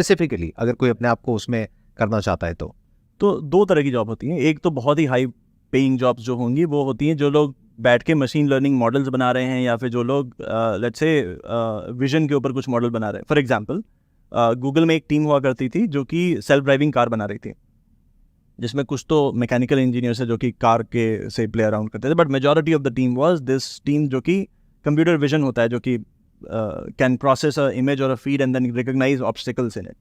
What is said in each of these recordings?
Specifically अगर कोई अपने आप को उसमें करना चाहता है तो दो तरह की जॉब होती हैं। एक तो बहुत ही हाई पेइंग जॉब्स जो होंगी वो होती हैं जो लोग बैठ के मशीन लर्निंग मॉडल्स बना रहे हैं, या फिर जो लोग लेट्स से विजन के ऊपर कुछ मॉडल बना रहे हैं। फॉर एग्जांपल गूगल में एक टीम हुआ करती थी जो कि सेल्फ ड्राइविंग कार बना रही थी, जिसमें कुछ तो मैकेनिकल इंजीनियर्स है जो कि कार के से प्ले अराउंड करते थे, but majority of the team was this team जो कि कंप्यूटर विजन होता है, जो कि कैन प्रोसेस अ इमेज और a feed and then recognise obstacles in it.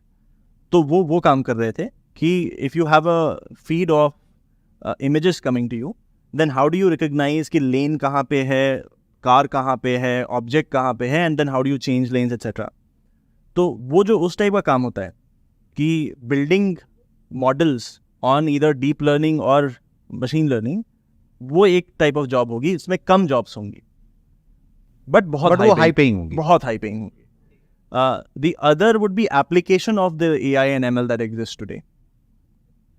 तो वो काम कर रहे थे कि if you have a feed of images coming to you, then how do you recognise कि लेन कहाँ पे है, कार कहाँ पे है, ऑब्जेक्ट कहाँ पे है, and then how do you change lanes et cetera. तो वो जो उस टाइप का काम होता है कि building models on either deep learning और मशीन लर्निंग, वो एक टाइप ऑफ जॉब होगी। इसमें कम जॉब्स होंगी बट बहुत हाई पेइंग होंगी। बहुत हाई पेइंग होंगी। The other would be application of the AI and ML that exists today,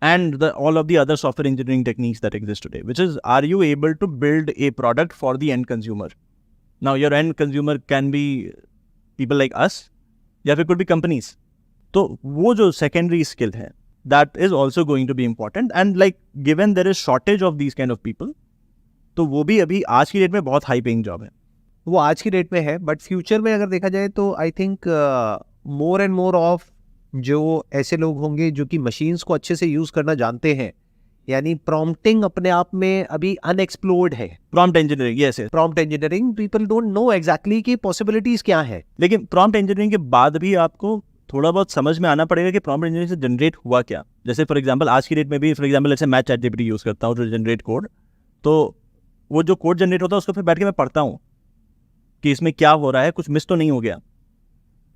and all of the other software engineering techniques that exist today, which is, are you able to build a product for the end consumer? Now your end consumer can be people like us, या फिर could be companies. तो वो जो secondary skill है, that is also going to be important, and like given there is shortage of these kind of people, तो वो भी अभी आज की डेट में बहुत हाई पेइंग जॉब है। वो आज की डेट में है, बट फ्यूचर में अगर देखा जाए तो I think more and more of जो ऐसे लोग होंगे जो कि मशीन्स को अच्छे से यूज करना जानते हैं, यानी प्रॉम्प्टिंग अपने आप में अभी अनएक्सप्लोर्ड है। Prompt engineering, yes, prompt engineering, people don't know exactly कि पॉसिबिलिटीज क्या है। लेकिन प्रॉम्प्ट इंजीनियरिंग के बाद भी आपको थोड़ा बहुत समझ में आना पड़ेगा कि प्रॉम्प्ट इंजीनियरिंग से जनरेट हुआ क्या। जैसे फॉर एग्जांपल आज की डेट में भी, फॉर एग्जांपल जैसे मैं ChatGPT यूज़ करता हूँ टू जनरेट कोड, तो वो जो कोड जनरेट होता है उसको फिर बैठ के मैं पढ़ता हूँ कि इसमें क्या हो रहा है, कुछ मिस तो नहीं हो गया,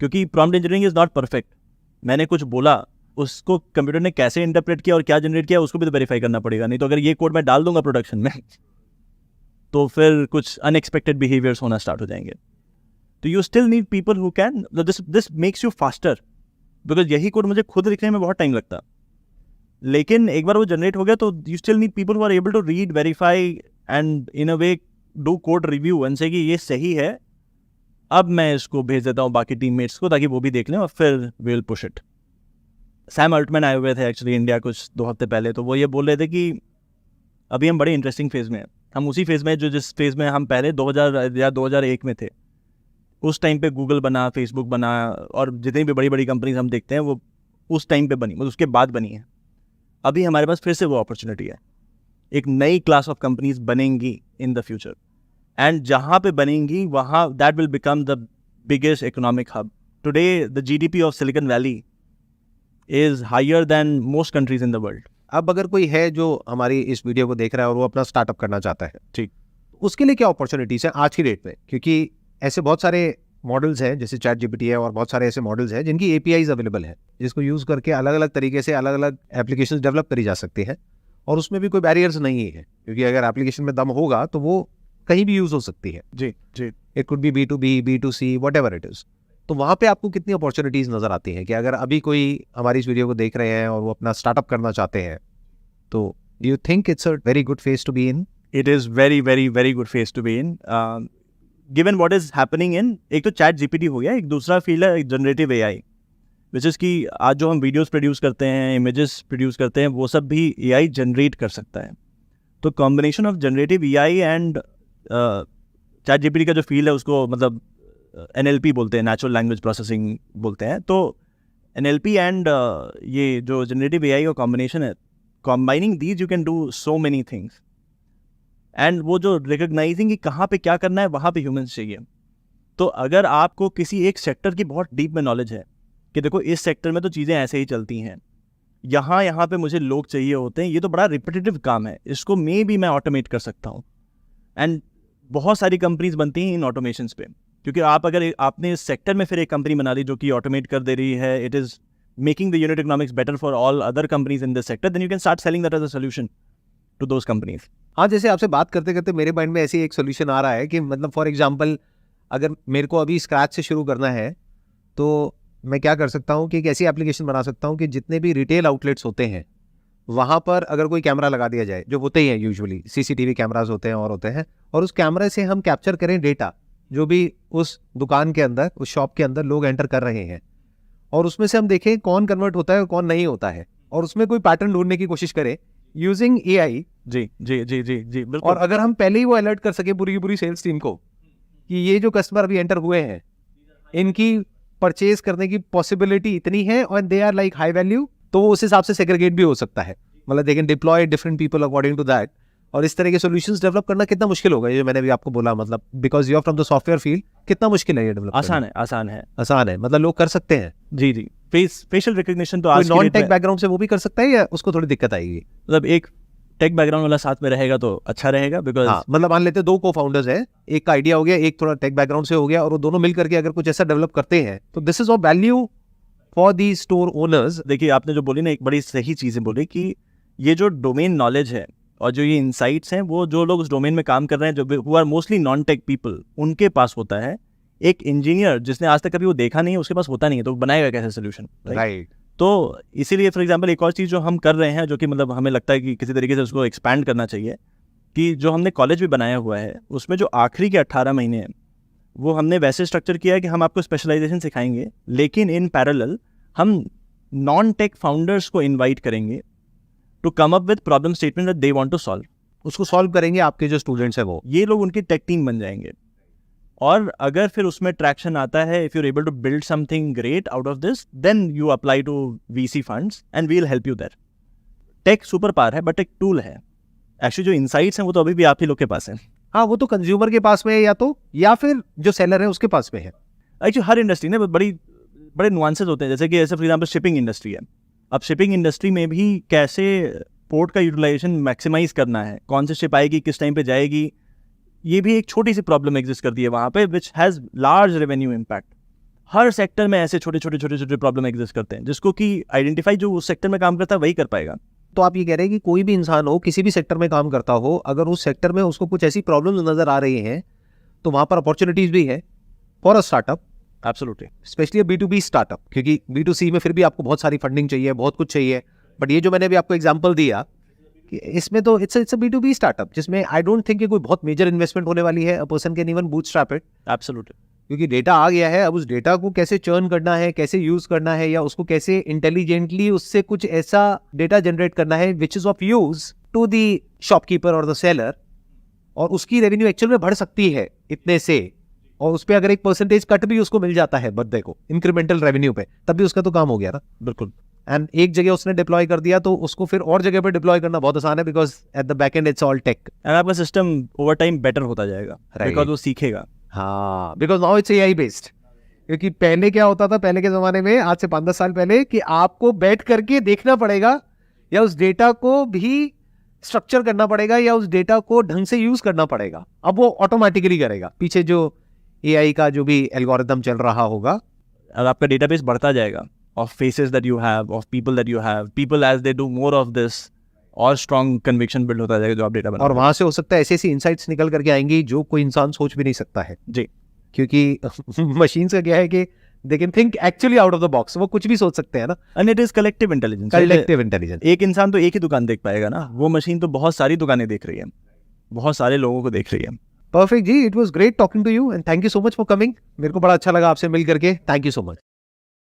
क्योंकि prompt engineering is not perfect. मैंने कुछ बोला, उसको कंप्यूटर ने कैसे इंटरप्रेट किया और क्या जनरेट किया उसको भी तो वेरीफाई करना पड़ेगा। नहीं तो अगर ये कोड मैं डाल दूंगा प्रोडक्शन में तो फिर कुछ अनएक्सपेक्टेड बिहेवियर्स होना स्टार्ट हो जाएंगे। तो you still need people who can, this makes you faster, because यही कोड मुझे खुद लिखने में बहुत टाइम लगता, लेकिन एक बार वो जनरेट हो गया तो you still need people who are able to read, verify and in a way do code review and say कि ये सही है, अब मैं इसको भेज देता हूँ बाकी टीममेट्स को ताकि वो भी देख लें और फिर will push it. Sam Altman आए हुए थे एक्चुअली इंडिया कुछ 2 हफ्ते पहले, तो वो ये बोल रहे थे कि अभी हम बड़े इंटरेस्टिंग फेज़ में हैं। हम उसी फेज़ में जिस फेज़ में हम पहले 2000 या 2001 में थे, उस टाइम पे गूगल बना, फेसबुक बना, और जितनी भी बड़ी बड़ी कंपनीज हम देखते हैं वो उस टाइम पे बनी, मतलब उसके बाद बनी है। अभी हमारे पास फिर से वो अपॉर्चुनिटी है, एक नई क्लास ऑफ कंपनीज बनेंगी इन द फ्यूचर, एंड जहाँ पे बनेंगी वहाँ that will become the biggest economic hub. Today the GDP of Silicon Valley is higher than most countries in the world. अब अगर कोई है जो हमारी इस वीडियो को देख रहा है और वो अपना स्टार्टअप करना चाहता है, ठीक, उसके लिए क्या अपॉर्चुनिटीज है आज की डेट में? क्योंकि ऐसे बहुत सारे मॉडल्स हैं जैसे ChatGPT है और बहुत सारे ऐसे मॉडल्स हैं जिनकी APIs अवेलेबल है, जिसको यूज़ करके अलग अलग तरीके से अलग अलग एप्लीकेशंस डेवलप करी जा सकती है, और उसमें भी कोई बैरियर्स नहीं है, क्योंकि अगर एप्लीकेशन में दम होगा तो वो कहीं भी यूज़ हो सकती है। जी जी, it could be B2B, B2C, whatever it is. तो वहाँ पे आपको कितनी अपॉर्चुनिटीज़ नज़र आती हैं कि अगर अभी कोई हमारी इस वीडियो को देख रहे हैं और वो अपना स्टार्टअप करना चाहते हैं, तो do you think it's a very good phase to be in? It is very very very good phase to be in, given what is happening in, एक तो ChatGPT हो गया, एक दूसरा फील्ड है जनरेटिव AI, विच इज़ कि आज जो हम वीडियोस प्रोड्यूस करते हैं, इमेजेस प्रोड्यूस करते हैं, वो सब भी AI जनरेट कर सकता है। तो combination of generative AI and ChatGPT का जो फील्ड है उसको मतलब NLP बोलते हैं, नेचुरल लैंग्वेज प्रोसेसिंग बोलते हैं। तो NLP एंड ये जो जनरेटिव AI का कॉम्बिनेशन है, combining these you can do so many things, and वो जो रिकॉग्नाइजिंग कि कहाँ पे क्या करना है वहाँ पे ह्यूमंस चाहिए। तो अगर आपको किसी एक सेक्टर की बहुत डीप में नॉलेज है कि देखो इस सेक्टर में तो चीज़ें ऐसे ही चलती हैं, यहाँ पे मुझे लोग चाहिए होते हैं, ये तो बड़ा रिपीटेटिव काम है, इसको मैं ऑटोमेट कर सकता हूँ। एंड बहुत सारी कंपनीज बनती हैं इन ऑटोमेशंस पे, क्योंकि अगर आपने इस सेक्टर में फिर एक कंपनी बना ली जो कि ऑटोमेट कर दे रही है, it is making the unit economics better for all other companies in this sector, then you can start selling that as a solution to those companies. हाँ, जैसे आपसे बात करते करते मेरे माइंड में ऐसी एक सोल्यूशन आ रहा है कि मतलब फॉर एग्जांपल अगर मेरे को अभी स्क्रैच से शुरू करना है तो मैं क्या कर सकता हूँ कि एक ऐसी एप्लीकेशन बना सकता हूँ कि जितने भी रिटेल आउटलेट्स होते हैं वहाँ पर अगर कोई कैमरा लगा दिया जाए, जो होते ही हैं यूजुअली CCTV कैमराज होते हैं और होते हैं, और उस कैमरे से हम कैप्चर करें डेटा जो भी उस दुकान के अंदर, उस शॉप के अंदर लोग एंटर कर रहे हैं, और उसमें से हम देखें कौन कन्वर्ट होता है और कौन नहीं होता है, और उसमें कोई पैटर्न ढूंढने की कोशिश करें यूजिंग एआई। जी जी जी जी जी बिल्कुल। और अगर हम पहले ही वो अलर्ट कर सके पूरी की पूरी सेल्स टीम को कि ये जो कस्टमर अभी एंटर हुए हैं इनकी परचेज करने की पॉसिबिलिटी इतनी है और they are like high value, तो वो उस हिसाब से सेग्रीगेट भी हो सकता है, मतलब they can deploy different people according to that. और इस तरह के सॉल्यूशंस डेवलप करना कितना मुश्किल होगा, ये मैंने भी आपको बोला, मतलब because you are from the software field, कितना मुश्किल है ये डेवलप? आसान है, आसान है, आसान है, मतलब लोग कर सकते हैं। जी जी। फेशियल रिकग्निशन तो कोई आज नॉन टेक बैकग्राउंड से वो भी कर सकता है या उसको थोड़ी दिक्कत आएगी? मतलब एक टेक बैकग्राउंड वाला साथ में रहेगा तो अच्छा रहेगा, बिकॉज हाँ, मतलब मान लेते हैं दो को फाउंडर्स हैं, एक का आइडिया हो गया, एक थोड़ा टेक बैकग्राउंड से हो गया, और वो दोनों मिल करके अगर कुछ ऐसा डेवलप करते हैं तो this is of value for the store owners. देखिए आपने जो बोली ना, एक बड़ी सही चीज़ें बोली कि ये जो डोमेन नॉलेज है और जो ये इंसाइट्स हैं, वो जो लोग उस डोमेन में काम कर रहे हैं, जो who are mostly non tech people, उनके पास होता है। एक इंजीनियर जिसने आज तक कभी वो देखा नहीं है, उसके पास होता नहीं है, तो बनाएगा कैसे सोल्यूशन, राइट? तो इसीलिए फॉर एग्जांपल एक और चीज़ जो हम कर रहे हैं, जो कि मतलब हमें लगता है कि किसी तरीके से उसको एक्सपैंड करना चाहिए, कि जो हमने कॉलेज भी बनाया हुआ है उसमें जो आखिरी के 18 महीने हैं वो हमने वैसे स्ट्रक्चर किया है कि हम आपको स्पेशलाइजेशन सिखाएंगे, लेकिन इन पैरेलल हम नॉन टेक फाउंडर्स को इन्वाइट करेंगे to come up with problem statement that they want to solve. उसको सॉल्व करेंगे आपके जो स्टूडेंट्स हैं वो, ये लोग उनकी टेक टीम बन जाएंगे। और अगर फिर उसमें ट्रैक्शन आता है, if you are able to build something great out of this, then you apply to VC funds and we will help you there. Tech super power है बट एक टूल है, एक्चुअली जो इनसाइट्स हैं वो तो अभी भी आप ही लोग के पास हैं। हाँ, वो तो कंज्यूमर के पास में है या फिर जो सेलर है उसके पास में है। एक्चुअली हर इंडस्ट्री में बड़े नुआंसेस होते हैं, जैसे कि फॉर एग्जांपल शिपिंग इंडस्ट्री है। अब शिपिंग इंडस्ट्री में भी कैसे पोर्ट का यूटिलाइजेशन मैक्सिमाइज करना है, कौन सी शिप आएगी, किस टाइम पे जाएगी, ये भी एक छोटी सी प्रॉब्लम एग्जिस्ट करती है वहाँ पे, which has large revenue impact. Her sector में ऐसे छोटे छोटे प्रॉब्लम एग्जिस्ट करते हैं, जिसको कि आइडेंटिफाई जो उस सेक्टर में काम करता है वही कर पाएगा। तो आप ये कह रहे हैं कि कोई भी इंसान हो, किसी भी सेक्टर में काम करता हो, अगर उस सेक्टर में उसको कुछ ऐसी प्रॉब्लम्स नजर आ रही हैं तो वहाँ पर अपॉर्चुनिटीज भी है for a startup, absolutely, specially B2B startup, क्योंकि B2C में फिर भी आपको बहुत सारी फंडिंग चाहिए, बहुत कुछ चाहिए। बट ये जो मैंने अभी आपको एग्जांपल दिया कि इसमें तो इट्स अ B2B स्टार्टअप, जिसमें आई डोंट थिंक कि कोई बहुत मेजर इन्वेस्टमेंट होने वाली है। A person can even bootstrap it, absolutely, क्योंकि डेटा आ गया है। अब उस डेटा को कैसे चर्न करना है, कैसे यूज करना है, या उसको कैसे इंटेलिजेंटली उससे कुछ ऐसा डेटा जनरेट करना है which is of use to the shopkeeper और द सेलर, और उसकी रेवेन्यू एक्चुअल में बढ़ सकती है इतने से, और उस पर अगर एक परसेंटेज कट भी उसको मिल जाता है बंदे को इंक्रीमेंटल रेवेन्यू पे, तब भी उसका तो काम हो गया ना। बिल्कुल। एंड एक जगह उसने डिप्लॉय कर दिया तो उसको फिर और जगह पे डिप्लॉय करना बहुत आसान है, because at the back end it's all tech, and आपका सिस्टम ओवर टाइम बेटर होता जाएगा, Right. बिकॉज वो सीखेगा। हाँ, because now it's AI based. क्योंकि पहले क्या होता था, पहले के जमाने में, आज से 5-10 साल पहले, कि आपको बैठ करके देखना पड़ेगा या उस डेटा को भी स्ट्रक्चर करना पड़ेगा या उस डेटा को ढंग से यूज करना पड़ेगा। अब वो ऑटोमेटिकली करेगा, पीछे जो AI का जो भी एल्गोरिथम चल रहा होगा। और आपका डेटाबेस बढ़ता जाएगा of faces that you have, of people that you have, people as they do more of this, और स्ट्रॉन्ग कन्विक्शन बिल्ड होता जाएगा जो आप डेटा बना। और वहां से हो सकता है ऐसी ऐसी इंसाइट्स निकल करके आएंगी जो कोई इंसान सोच भी नहीं सकता है। जी, क्योंकि मशीन का क्या है कि they can think actually out of the box, वो कुछ भी सोच सकते हैं ना। And it is collective intelligence. Collective intelligence. एक इंसान तो एक ही दुकान देख पाएगा ना, वो मशीन तो बहुत सारी दुकानें देख रही है, बहुत सारे लोगों को देख रही है। परफेक्ट जी, it was great talking to you and thank you so much for coming. मेरे को बड़ा अच्छा लगा आपसे मिल करके, थैंक यू सो मच।